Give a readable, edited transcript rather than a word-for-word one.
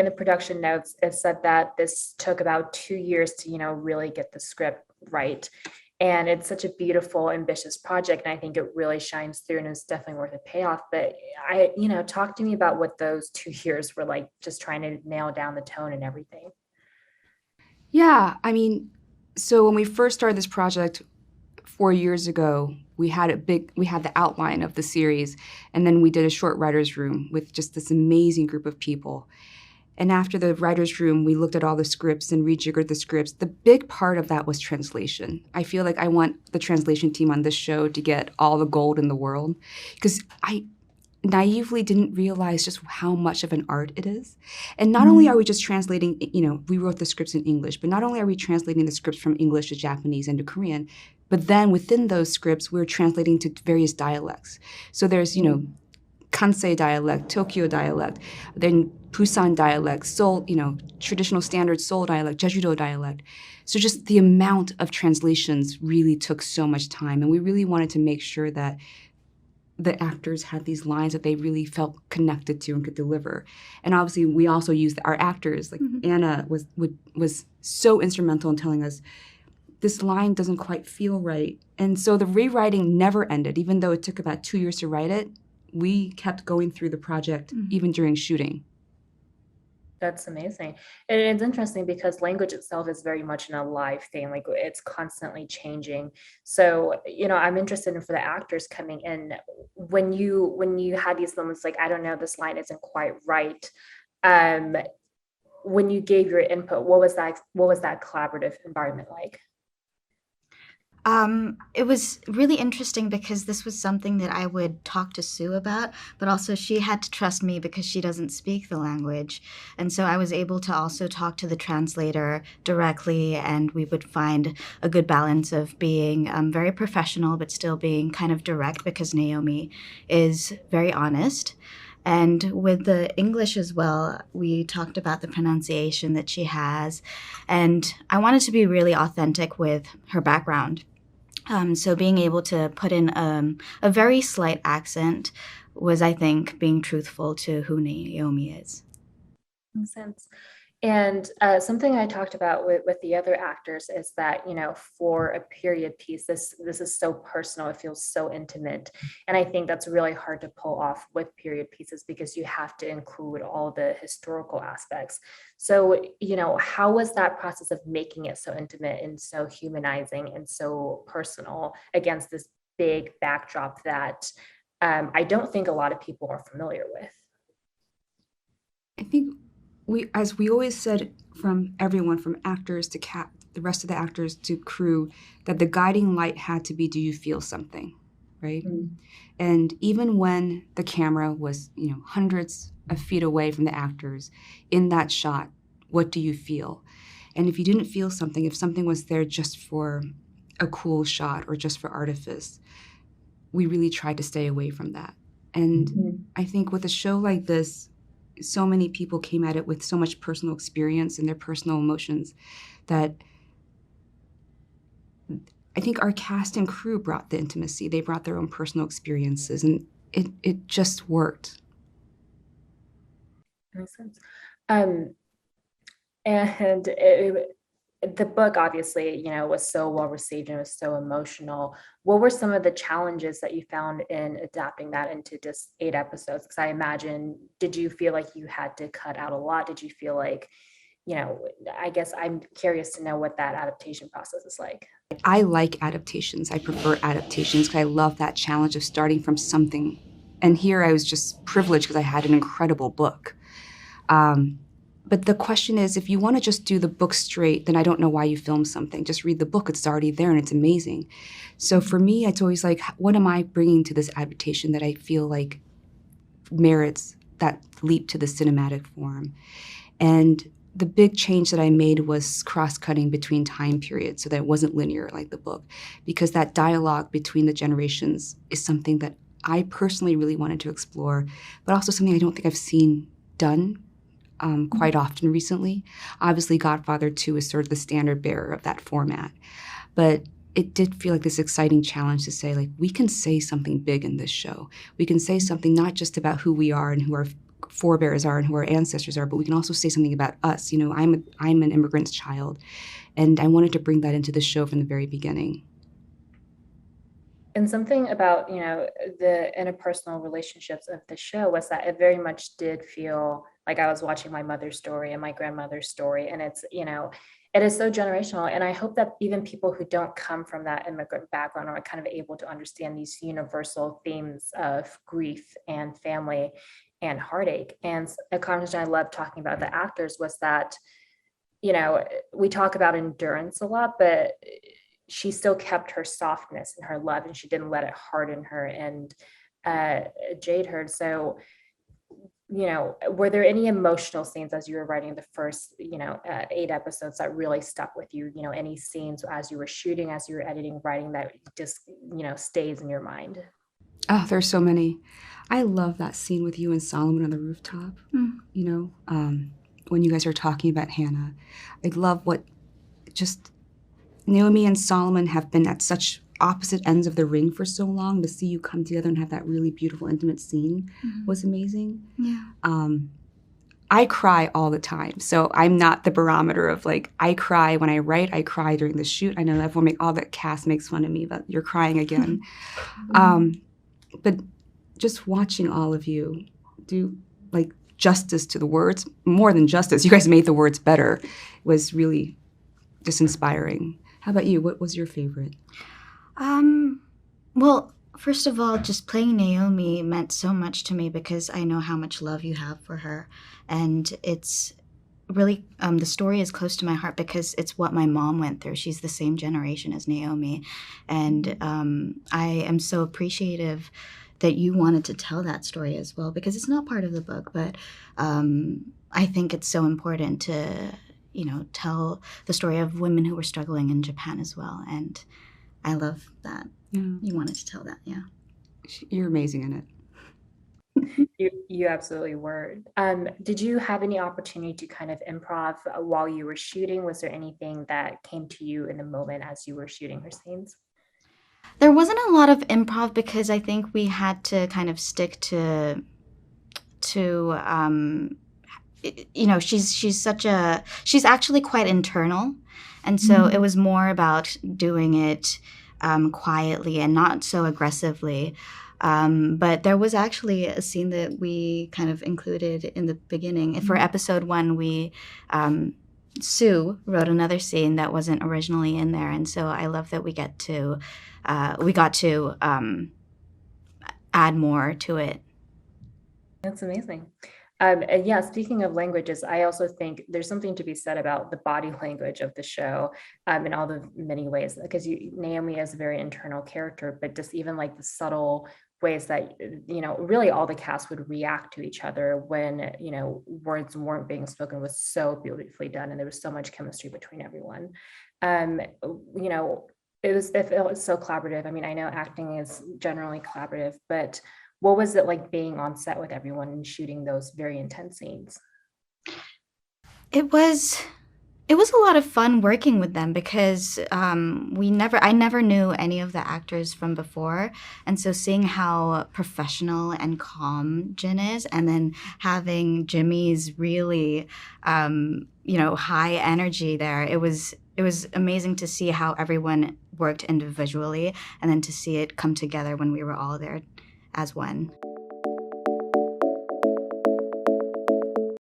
In the production notes, it said that this took about 2 years to, really get the script right. And it's such a beautiful, ambitious project. And I think it really shines through and is definitely worth a payoff. But talk to me about what those 2 years were like, just trying to nail down the tone and everything. Yeah, I mean, so when we first started this project 4 years ago, we had the outline of the series, and then we did a short writer's room with just this amazing group of people. And after the writer's room, we looked at all the scripts and rejiggered the scripts. The big part of that was translation. I feel like I want the translation team on this show to get all the gold in the world because I naively didn't realize just how much of an art it is. And not only are we just translating, we wrote the scripts in English, but not only are we translating the scripts from English to Japanese and to Korean, but then within those scripts, we're translating to various dialects. So there's, Kansei dialect, Tokyo dialect, then Busan dialect, Seoul, traditional standard Seoul dialect, Jeju-do dialect. So just the amount of translations really took so much time. And we really wanted to make sure that the actors had these lines that they really felt connected to and could deliver. And obviously, we also used our actors. Like Anna was so instrumental in telling us, this line doesn't quite feel right. And so the rewriting never ended. Even though it took about 2 years to write it, we kept going through the project even during shooting. That's amazing. And it's interesting because language itself is very much an alive thing. Like it's constantly changing. So, I'm interested in for the actors coming in, when you had these moments like, I don't know, this line isn't quite right. Um, when you gave your input, what was that collaborative environment like? It was really interesting because this was something that I would talk to Sue about, but also she had to trust me because she doesn't speak the language. And so I was able to also talk to the translator directly, and we would find a good balance of being very professional, but still being kind of direct because Naomi is very honest. And with the English as well, we talked about the pronunciation that she has. And I wanted to be really authentic with her background. So being able to put in a very slight accent was, I think, being truthful to who Naomi is. Makes sense. And something I talked about with the other actors is that, for a period piece, this is so personal. It feels so intimate. And I think that's really hard to pull off with period pieces because you have to include all the historical aspects. So, how was that process of making it so intimate and so humanizing and so personal against this big backdrop that I don't think a lot of people are familiar with? I think as we always said from everyone, from actors to the rest of the actors to crew, that the guiding light had to be, do you feel something, right? And even when the camera was, hundreds of feet away from the actors, in that shot, what do you feel? And if you didn't feel something, if something was there just for a cool shot or just for artifice, we really tried to stay away from that. And I think with a show like this, so many people came at it with so much personal experience and their personal emotions that I think our cast and crew brought the intimacy. They brought their own personal experiences, and it just worked. Makes sense. Um, and the book obviously, was so well received and it was so emotional. What were some of the challenges that you found in adapting that into just 8 episodes? Because I imagine, did you feel like you had to cut out a lot? Did you feel like, I guess I'm curious to know what that adaptation process is like. I like adaptations. I prefer adaptations because I love that challenge of starting from something. And here I was just privileged because I had an incredible book. But the question is, if you want to just do the book straight, then I don't know why you film something. Just read the book. It's already there and it's amazing. So for me, it's always like, what am I bringing to this adaptation that I feel like merits that leap to the cinematic form? And the big change that I made was cross-cutting between time periods so that it wasn't linear like the book, because that dialogue between the generations is something that I personally really wanted to explore, but also something I don't think I've seen done quite often recently. Obviously, Godfather 2 is sort of the standard bearer of that format. But it did feel like this exciting challenge to say, like, we can say something big in this show. We can say something not just about who we are and who forebears are and who our ancestors are, but we can also say something about us. You know, I'm an immigrant's child, and I wanted to bring that into the show from the very beginning. And something about, you know, the interpersonal relationships of the show was that it very much did feel like I was watching my mother's story and my grandmother's story. And it's, you know, it is so generational. And I hope that even people who don't come from that immigrant background are kind of able to understand these universal themes of grief and family and heartache. And a conversation I love talking about the actors was that, you know, we talk about endurance a lot, but she still kept her softness and her love, and she didn't let it harden her and jade her. So, you know, were there any emotional scenes as you were writing the first, you know, 8 episodes that really stuck with you? You know, any scenes as you were shooting, as you were editing, writing that just, you know, stays in your mind? Oh, there's so many. I love that scene with you and Solomon on the rooftop. You know, when you guys are talking about Hannah. I love what just Naomi and Solomon have been at such opposite ends of the ring for so long. To see you come together and have that really beautiful, intimate scene was amazing. Yeah. I cry all the time, so I'm not the barometer of like, I cry when I write, I cry during the shoot. I know everyone all the cast makes fun of me, but you're crying again. But just watching all of you do like justice to the words, more than justice, you guys made the words better, was really just inspiring. How about you? What was your favorite? Well, first of all, just playing Naomi meant so much to me because I know how much love you have for her. And it's really, the story is close to my heart because it's what my mom went through. She's the same generation as Naomi. And I am so appreciative that you wanted to tell that story as well because it's not part of the book, but I think it's so important to, you know, tell the story of women who were struggling in Japan as well. And I love that you wanted to tell that. Yeah. You're amazing in it. You absolutely were. Did you have any opportunity to kind of improv while you were shooting? Was there anything that came to you in the moment as you were shooting her scenes? There wasn't a lot of improv because I think we had to kind of stick to you know, she's actually quite internal, and so it was more about doing it quietly and not so aggressively. But there was actually a scene that we kind of included in the beginning. For episode 1, we Sue wrote another scene that wasn't originally in there, and so I love that we got to add more to it. That's amazing. And yeah, speaking of languages, I also think there's something to be said about the body language of the show in all the many ways, because Naomi is a very internal character, but just even like the subtle ways that, you know, really all the cast would react to each other when, you know, words weren't being spoken was so beautifully done. And there was so much chemistry between everyone. You know, it felt so collaborative. I mean, I know acting is generally collaborative, but what was it like being on set with everyone and shooting those very intense scenes? It was a lot of fun working with them because I never knew any of the actors from before, and so seeing how professional and calm Jin is, and then having Jimmy's really you know, high energy there, it was amazing to see how everyone worked individually and then to see it come together when we were all there as one.